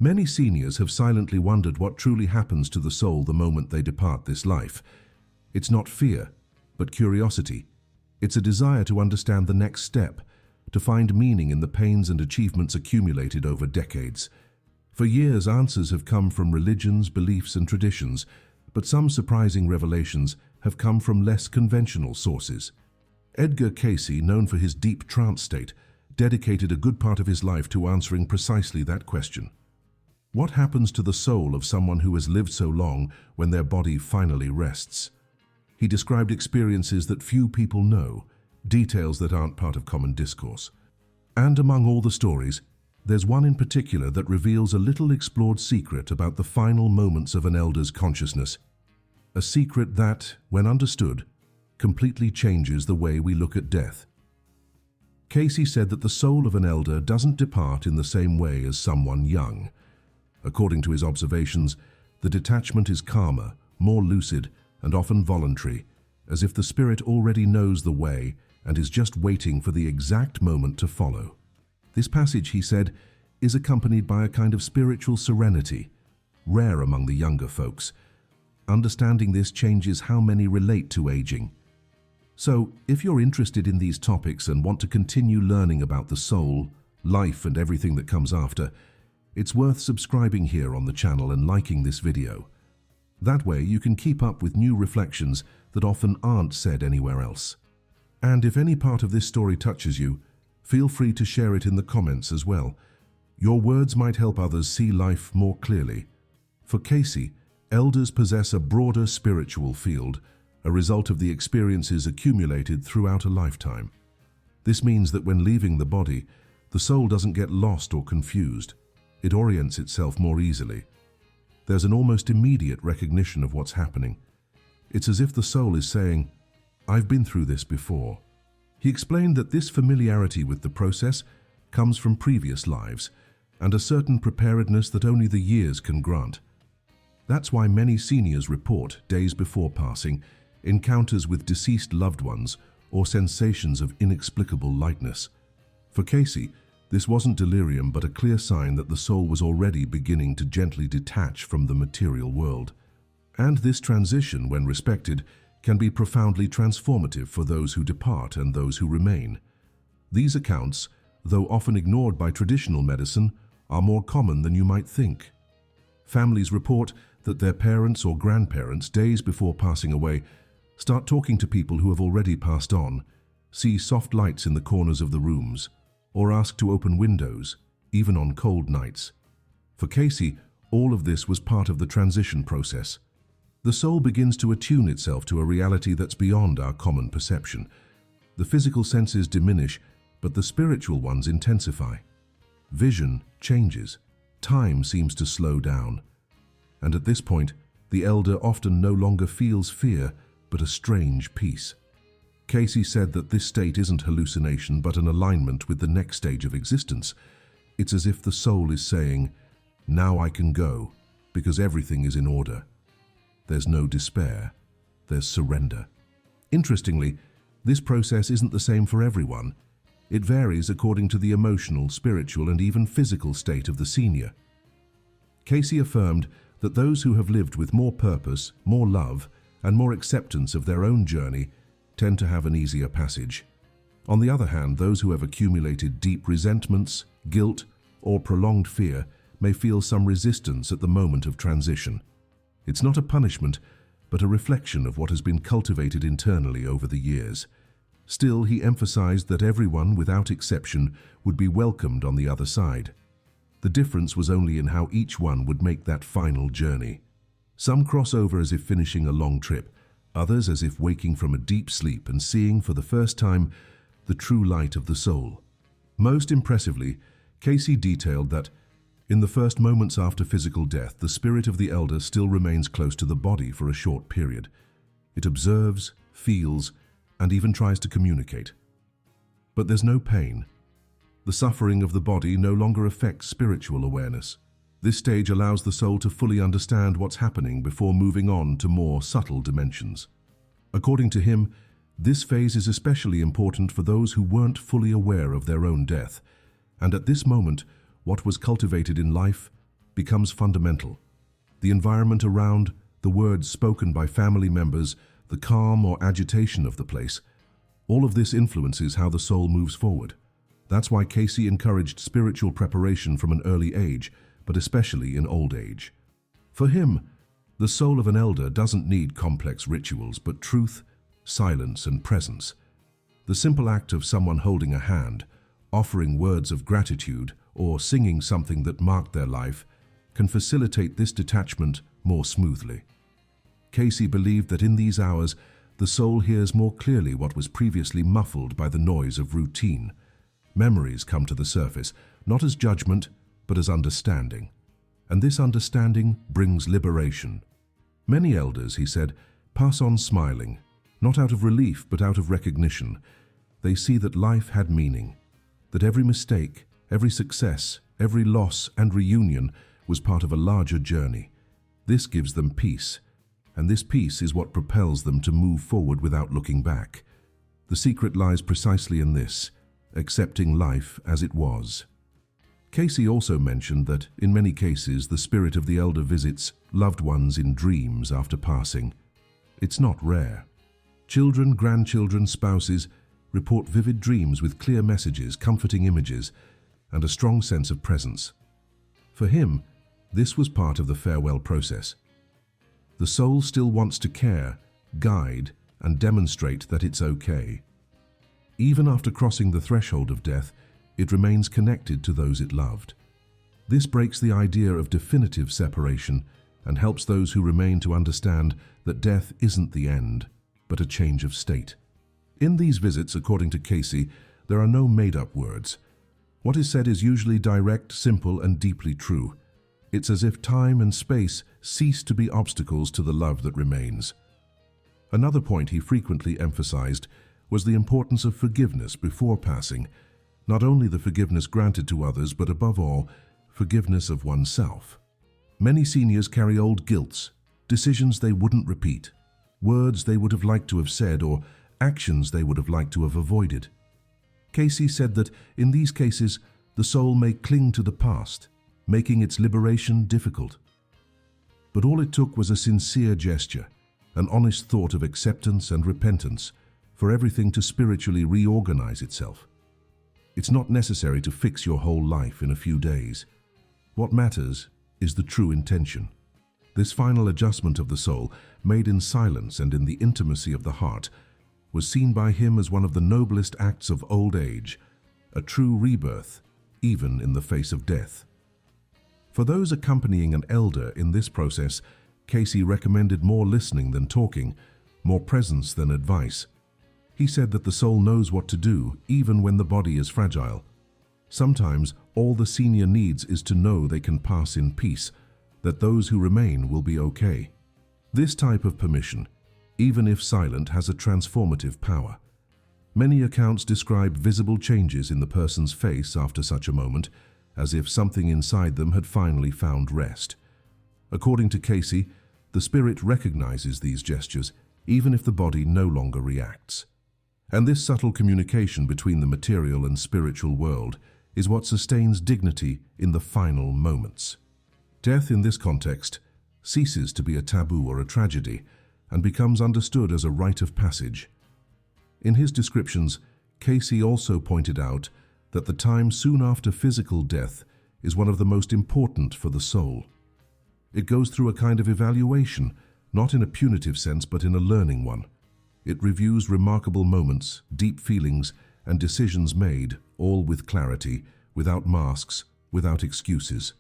Many seniors have silently wondered what truly happens to the soul the moment they depart this life. It's not fear, but curiosity. It's a desire to understand the next step, to find meaning in the pains and achievements accumulated over decades. For years, answers have come from religions, beliefs, and traditions, but some surprising revelations have come from less conventional sources. Edgar Cayce, known for his deep trance state, dedicated a good part of his life to answering precisely that question. What happens to the soul of someone who has lived so long when their body finally rests? He described experiences that few people know, details that aren't part of common discourse. And among all the stories, there's one in particular that reveals a little explored secret about the final moments of an elder's consciousness. A secret that, when understood, completely changes the way we look at death. Cayce said that the soul of an elder doesn't depart in the same way as someone young. According to his observations, the detachment is calmer, more lucid, and often voluntary, as if the spirit already knows the way and is just waiting for the exact moment to follow. This passage, he said, is accompanied by a kind of spiritual serenity, rare among the younger folks. Understanding this changes how many relate to aging. So, if you're interested in these topics and want to continue learning about the soul, life, and everything that comes after, it's worth subscribing here on the channel and liking this video. That way you can keep up with new reflections that often aren't said anywhere else. And if any part of this story touches you, feel free to share it in the comments as well. Your words might help others see life more clearly. For Cayce, elders possess a broader spiritual field, a result of the experiences accumulated throughout a lifetime. This means that when leaving the body, the soul doesn't get lost or confused. It orients itself more easily. There's an almost immediate recognition of what's happening. It's as if the soul is saying, "I've been through this before." He explained that this familiarity with the process comes from previous lives and a certain preparedness that only the years can grant. That's why many seniors report, days before passing, encounters with deceased loved ones or sensations of inexplicable lightness. For Cayce, this wasn't delirium but a clear sign that the soul was already beginning to gently detach from the material world. And this transition, when respected, can be profoundly transformative for those who depart and those who remain. These accounts, though often ignored by traditional medicine, are more common than you might think. Families report that their parents or grandparents, days before passing away, start talking to people who have already passed on, see soft lights in the corners of the rooms, or ask to open windows, even on cold nights. For Cayce, all of this was part of the transition process. The soul begins to attune itself to a reality that's beyond our common perception. The physical senses diminish, but the spiritual ones intensify. Vision changes. Time seems to slow down. And at this point, the elder often no longer feels fear, but a strange peace. Cayce said that this state isn't hallucination, but an alignment with the next stage of existence. It's as if the soul is saying, "Now I can go, because everything is in order." There's no despair, there's surrender. Interestingly, this process isn't the same for everyone. It varies according to the emotional, spiritual, and even physical state of the senior. Cayce affirmed that those who have lived with more purpose, more love, and more acceptance of their own journey tend to have an easier passage. On the other hand, those who have accumulated deep resentments, guilt, or prolonged fear may feel some resistance at the moment of transition. It's not a punishment, but a reflection of what has been cultivated internally over the years. Still, he emphasized that everyone, without exception, would be welcomed on the other side. The difference was only in how each one would make that final journey. Some cross over as if finishing a long trip, others as if waking from a deep sleep and seeing for the first time the true light of the soul. Most impressively, Cayce detailed that in the first moments after physical death, the spirit of the elder still remains close to the body for a short period. It observes, feels, and even tries to communicate. But there's no pain. The suffering of the body no longer affects spiritual awareness. This stage allows the soul to fully understand what's happening before moving on to more subtle dimensions. According to him, this phase is especially important for those who weren't fully aware of their own death, and at this moment, what was cultivated in life becomes fundamental. The environment around, the words spoken by family members, the calm or agitation of the place, all of this influences how the soul moves forward. That's why Cayce encouraged spiritual preparation from an early age, but especially in old age. For him, the soul of an elder doesn't need complex rituals, but truth, silence, and presence. The simple act of someone holding a hand, offering words of gratitude, or singing something that marked their life can facilitate this detachment more smoothly. Cayce believed that in these hours, the soul hears more clearly what was previously muffled by the noise of routine. Memories come to the surface, not as judgment, but as understanding. And this understanding brings liberation. Many elders, he said, pass on smiling, not out of relief, but out of recognition. They see that life had meaning, that every mistake, every success, every loss and reunion was part of a larger journey. This gives them peace, and this peace is what propels them to move forward without looking back. The secret lies precisely in this, accepting life as it was. Cayce also mentioned that, in many cases, the spirit of the elder visits loved ones in dreams after passing. It's not rare. Children, grandchildren, spouses report vivid dreams with clear messages, comforting images, and a strong sense of presence. For him, this was part of the farewell process. The soul still wants to care, guide, and demonstrate that it's okay. Even after crossing the threshold of death, it remains connected to those it loved. This breaks the idea of definitive separation and helps those who remain to understand that death isn't the end, but a change of state. In these visits, according to Cayce, there are no made-up words. What is said is usually direct, simple, and deeply true. It's as if time and space cease to be obstacles to the love that remains. Another point he frequently emphasized was the importance of forgiveness before passing, not only the forgiveness granted to others, but above all, forgiveness of oneself. Many seniors carry old guilts, decisions they wouldn't repeat, words they would have liked to have said, or actions they would have liked to have avoided. Cayce said that in these cases, the soul may cling to the past, making its liberation difficult. But all it took was a sincere gesture, an honest thought of acceptance and repentance, for everything to spiritually reorganize itself. It's not necessary to fix your whole life in a few days. What matters is the true intention. This final adjustment of the soul, made in silence and in the intimacy of the heart, was seen by him as one of the noblest acts of old age, a true rebirth, even in the face of death. For those accompanying an elder in this process, Cayce recommended more listening than talking, more presence than advice. He said that the soul knows what to do, even when the body is fragile. Sometimes all the senior needs is to know they can pass in peace, that those who remain will be okay. This type of permission, even if silent, has a transformative power. Many accounts describe visible changes in the person's face after such a moment, as if something inside them had finally found rest. According to Cayce, the spirit recognizes these gestures, even if the body no longer reacts. And this subtle communication between the material and spiritual world is what sustains dignity in the final moments. Death in this context ceases to be a taboo or a tragedy and becomes understood as a rite of passage. In his descriptions, Cayce also pointed out that the time soon after physical death is one of the most important for the soul. It goes through a kind of evaluation, not in a punitive sense but in a learning one. It reviews remarkable moments, deep feelings, and decisions made, all with clarity, without masks, without excuses.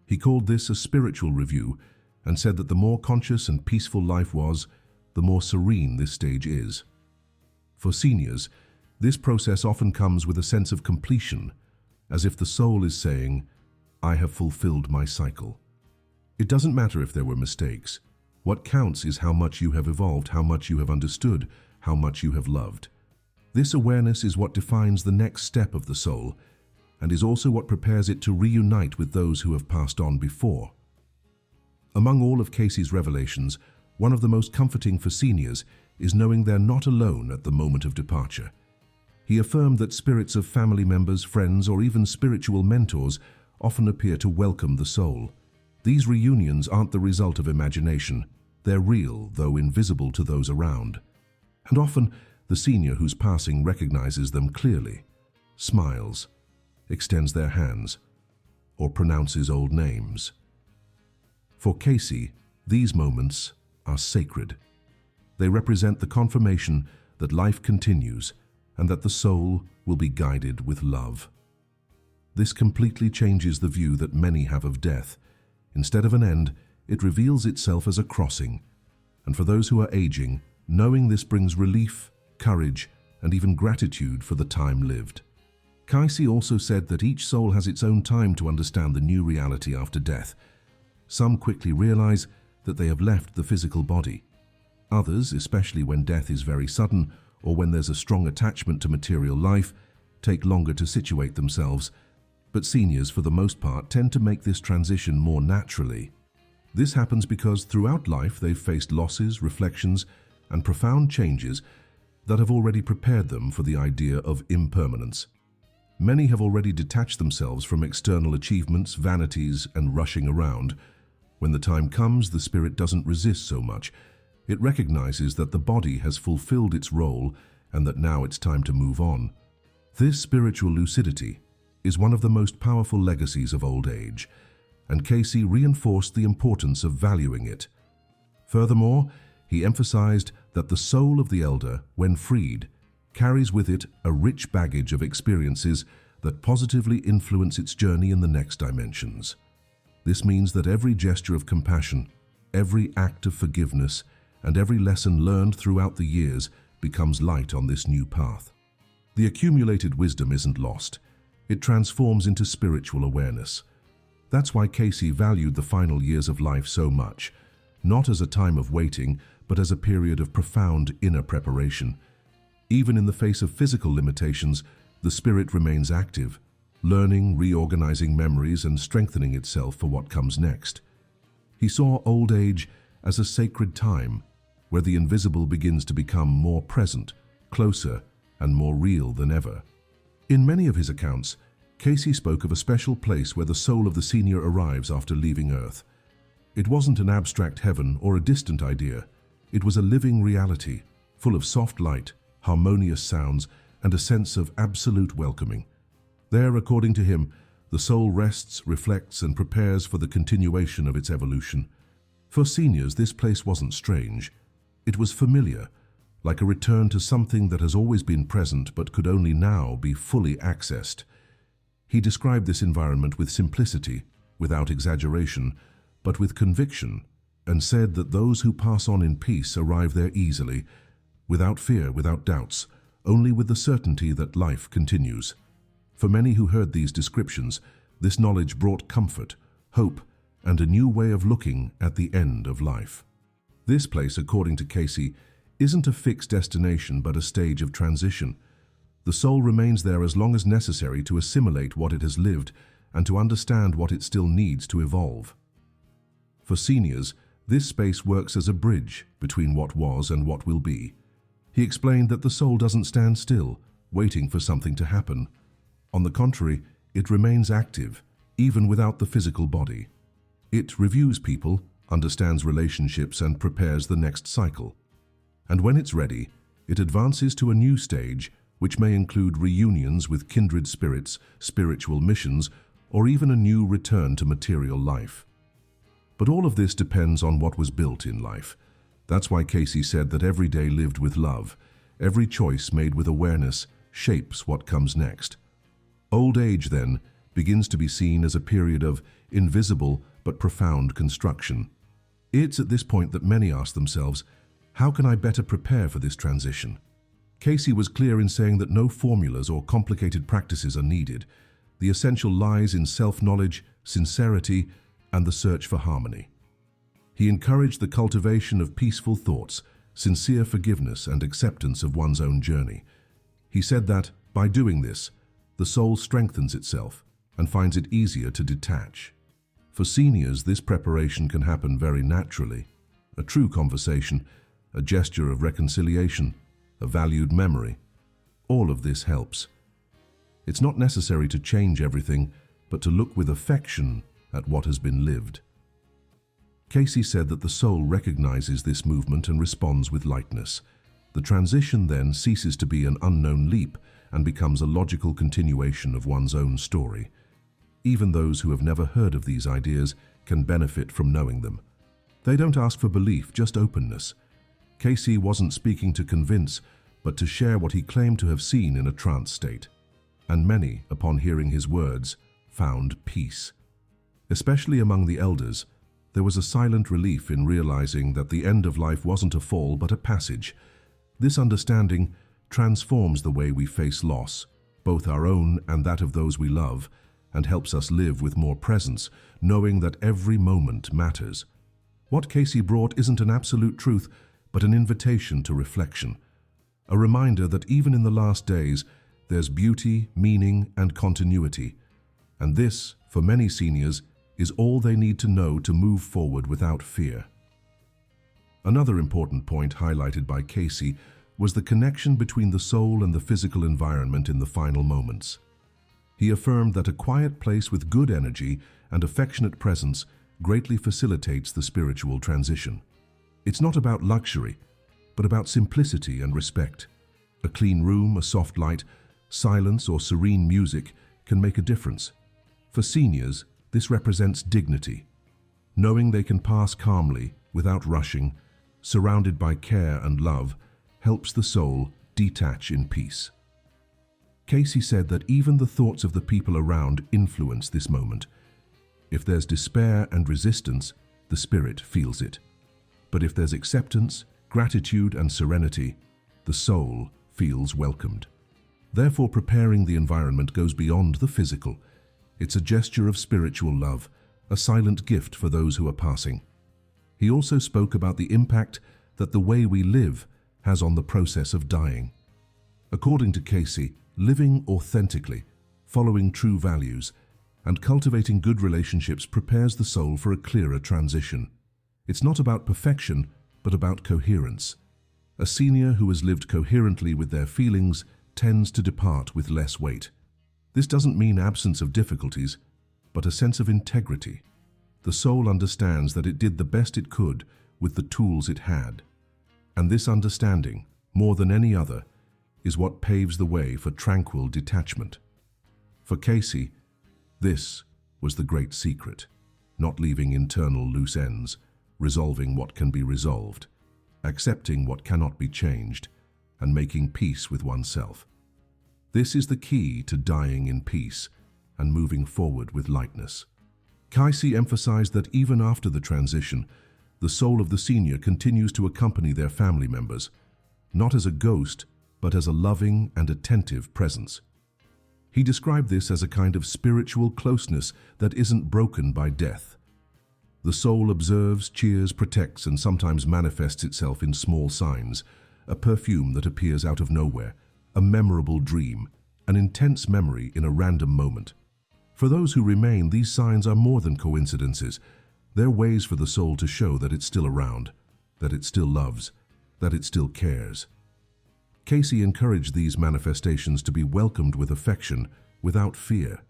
He called this a spiritual review and said that the more conscious and peaceful life was, the more serene this stage is. For seniors, this process often comes with a sense of completion, as if the soul is saying, "I have fulfilled my cycle." It doesn't matter if there were mistakes. What counts is how much you have evolved, how much you have understood, how much you have loved. This awareness is what defines the next step of the soul, and is also what prepares it to reunite with those who have passed on before. Among all of Cayce's revelations, one of the most comforting for seniors is knowing they're not alone at the moment of departure. He affirmed that spirits of family members, friends, or even spiritual mentors often appear to welcome the soul. These reunions aren't the result of imagination. They're real, though invisible to those around. And often, the senior who's passing recognizes them clearly, smiles, extends their hands, or pronounces old names. For Cayce, these moments are sacred. They represent the confirmation that life continues and that the soul will be guided with love. This completely changes the view that many have of death. Instead of an end, it reveals itself as a crossing. And for those who are aging, knowing this brings relief, courage, and even gratitude for the time lived. Cayce also said that each soul has its own time to understand the new reality after death. Some quickly realize that they have left the physical body. Others, especially when death is very sudden or when there's a strong attachment to material life, take longer to situate themselves. But seniors, for the most part, tend to make this transition more naturally. This happens because throughout life they've faced losses, reflections, and profound changes that have already prepared them for the idea of impermanence. Many have already detached themselves from external achievements, vanities, and rushing around. When the time comes, the spirit doesn't resist so much. It recognizes that the body has fulfilled its role and that now it's time to move on. This spiritual lucidity is one of the most powerful legacies of old age, and Cayce reinforced the importance of valuing it. Furthermore, he emphasized that the soul of the elder, when freed, carries with it a rich baggage of experiences that positively influence its journey in the next dimensions. This means that every gesture of compassion, every act of forgiveness, and every lesson learned throughout the years becomes light on this new path. The accumulated wisdom isn't lost. It transforms into spiritual awareness. That's why Cayce valued the final years of life so much, not as a time of waiting, but as a period of profound inner preparation. Even in the face of physical limitations, the spirit remains active, learning, reorganizing memories, and strengthening itself for what comes next. He saw old age as a sacred time, where the invisible begins to become more present, closer, and more real than ever. In many of his accounts, Cayce spoke of a special place where the soul of the senior arrives after leaving Earth. It wasn't an abstract heaven or a distant idea. It was a living reality, full of soft light, harmonious sounds, and a sense of absolute welcoming. There, according to him, the soul rests, reflects, and prepares for the continuation of its evolution. For seniors, this place wasn't strange. It was familiar, like a return to something that has always been present but could only now be fully accessed. He described this environment with simplicity, without exaggeration, but with conviction, and said that those who pass on in peace arrive there easily, without fear, without doubts, only with the certainty that life continues. For many who heard these descriptions, this knowledge brought comfort, hope, and a new way of looking at the end of life. This place, according to Cayce, isn't a fixed destination but a stage of transition. The soul remains there as long as necessary to assimilate what it has lived and to understand what it still needs to evolve. For seniors, this space works as a bridge between what was and what will be. He explained that the soul doesn't stand still, waiting for something to happen. On the contrary, it remains active, even without the physical body. It reviews people, understands relationships, and prepares the next cycle. And when it's ready, it advances to a new stage, which may include reunions with kindred spirits, spiritual missions, or even a new return to material life. But all of this depends on what was built in life. That's why Cayce said that every day lived with love, every choice made with awareness, shapes what comes next. Old age, then, begins to be seen as a period of invisible but profound construction. It's at this point that many ask themselves, how can I better prepare for this transition? Cayce was clear in saying that no formulas or complicated practices are needed. The essential lies in self-knowledge, sincerity, and the search for harmony. He encouraged the cultivation of peaceful thoughts, sincere forgiveness, and acceptance of one's own journey. He said that, by doing this, the soul strengthens itself and finds it easier to detach. For seniors, this preparation can happen very naturally. A true conversation, a gesture of reconciliation, a valued memory. All of this helps. It's not necessary to change everything, but to look with affection at what has been lived. Cayce said that the soul recognizes this movement and responds with lightness. The transition then ceases to be an unknown leap and becomes a logical continuation of one's own story. Even those who have never heard of these ideas can benefit from knowing them. They don't ask for belief, just openness. Cayce wasn't speaking to convince, but to share what he claimed to have seen in a trance state. And many, upon hearing his words, found peace. Especially among the elders, there was a silent relief in realizing that the end of life wasn't a fall but a passage. This understanding transforms the way we face loss, both our own and that of those we love, and helps us live with more presence, knowing that every moment matters. What Cayce brought isn't an absolute truth, but an invitation to reflection. A reminder that even in the last days, there's beauty, meaning, and continuity. And this, for many seniors, is all they need to know to move forward without fear. Another important point highlighted by Cayce was the connection between the soul and the physical environment in the final moments. He affirmed that a quiet place with good energy and affectionate presence greatly facilitates the spiritual transition. It's not about luxury, but about simplicity and respect. A clean room, a soft light, silence, or serene music can make a difference. For seniors, this represents dignity. Knowing they can pass calmly, without rushing, surrounded by care and love, helps the soul detach in peace. Cayce said that even the thoughts of the people around influence this moment. If there's despair and resistance, the spirit feels it. But if there's acceptance, gratitude, and serenity, the soul feels welcomed. Therefore, preparing the environment goes beyond the physical. It's a gesture of spiritual love, a silent gift for those who are passing. He also spoke about the impact that the way we live has on the process of dying. According to Cayce, living authentically, following true values, and cultivating good relationships prepares the soul for a clearer transition. It's not about perfection, but about coherence. A senior who has lived coherently with their feelings tends to depart with less weight. This doesn't mean absence of difficulties, but a sense of integrity. The soul understands that it did the best it could with the tools it had. And this understanding, more than any other, is what paves the way for tranquil detachment. For Cayce, this was the great secret, not leaving internal loose ends, resolving what can be resolved, accepting what cannot be changed, and making peace with oneself. This is the key to dying in peace and moving forward with lightness. Cayce emphasized that even after the transition, the soul of the senior continues to accompany their family members, not as a ghost, but as a loving and attentive presence. He described this as a kind of spiritual closeness that isn't broken by death. The soul observes, cheers, protects, and sometimes manifests itself in small signs, a perfume that appears out of nowhere, a memorable dream, an intense memory in a random moment. For those who remain, these signs are more than coincidences. They're ways for the soul to show that it's still around, that it still loves, that it still cares. Cayce encouraged these manifestations to be welcomed with affection, without fear.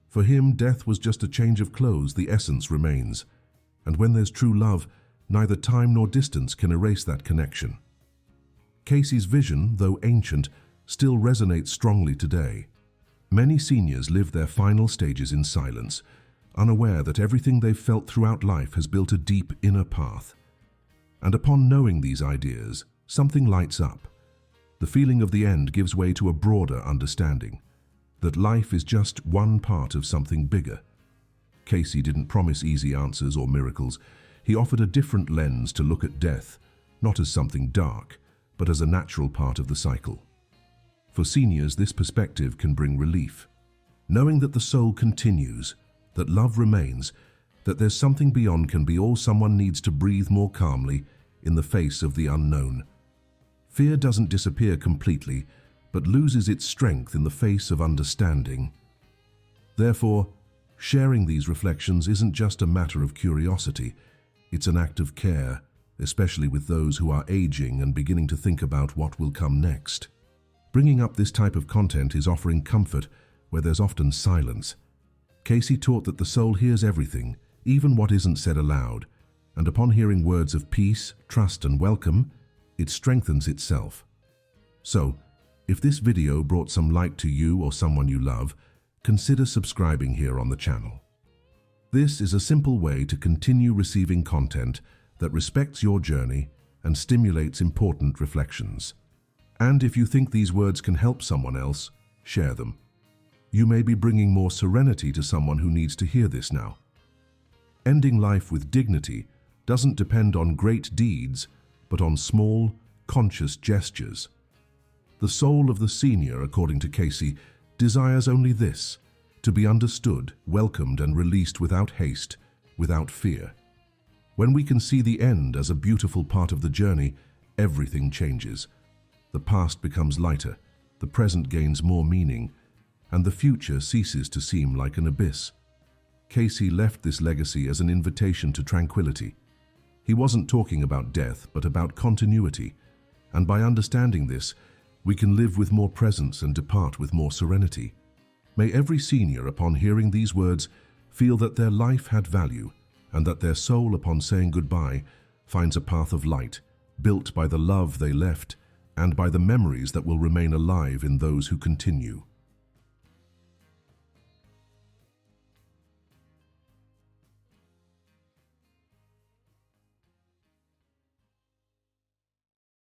For him, death was just a change of clothes, the essence remains. And when there's true love, neither time nor distance can erase that connection. Cayce's vision, though ancient, still resonates strongly today. Many seniors live their final stages in silence, unaware that everything they've felt throughout life has built a deep inner path. And upon knowing these ideas, something lights up. The feeling of the end gives way to a broader understanding, that life is just one part of something bigger. Cayce didn't promise easy answers or miracles. He offered a different lens to look at death, not as something dark, but as a natural part of the cycle. For seniors, this perspective can bring relief. Knowing that the soul continues, that love remains, that there's something beyond can be all someone needs to breathe more calmly in the face of the unknown. Fear doesn't disappear completely, but loses its strength in the face of understanding. Therefore, sharing these reflections isn't just a matter of curiosity, it's an act of care, especially with those who are aging and beginning to think about what will come next. Bringing up this type of content is offering comfort where there's often silence. Cayce taught that the soul hears everything, even what isn't said aloud. and upon hearing words of peace, trust, and welcome, it strengthens itself. So, if this video brought some light to you or someone you love, consider subscribing here on the channel. This is a simple way to continue receiving content that respects your journey and stimulates important reflections. And if you think these words can help someone else, share them. You may be bringing more serenity to someone who needs to hear this now. Ending life with dignity doesn't depend on great deeds, but on small, conscious gestures. The soul of the senior, according to Cayce, desires only this: to be understood, welcomed, and released without haste, without fear. When we can see the end as a beautiful part of the journey, everything changes. The past becomes lighter, the present gains more meaning, and the future ceases to seem like an abyss. Cayce left this legacy as an invitation to tranquility. He wasn't talking about death, but about continuity, and by understanding this, we can live with more presence and depart with more serenity. May every senior, upon hearing these words, feel that their life had value, and that their soul, upon saying goodbye, finds a path of light, built by the love they left, and by the memories that will remain alive in those who continue.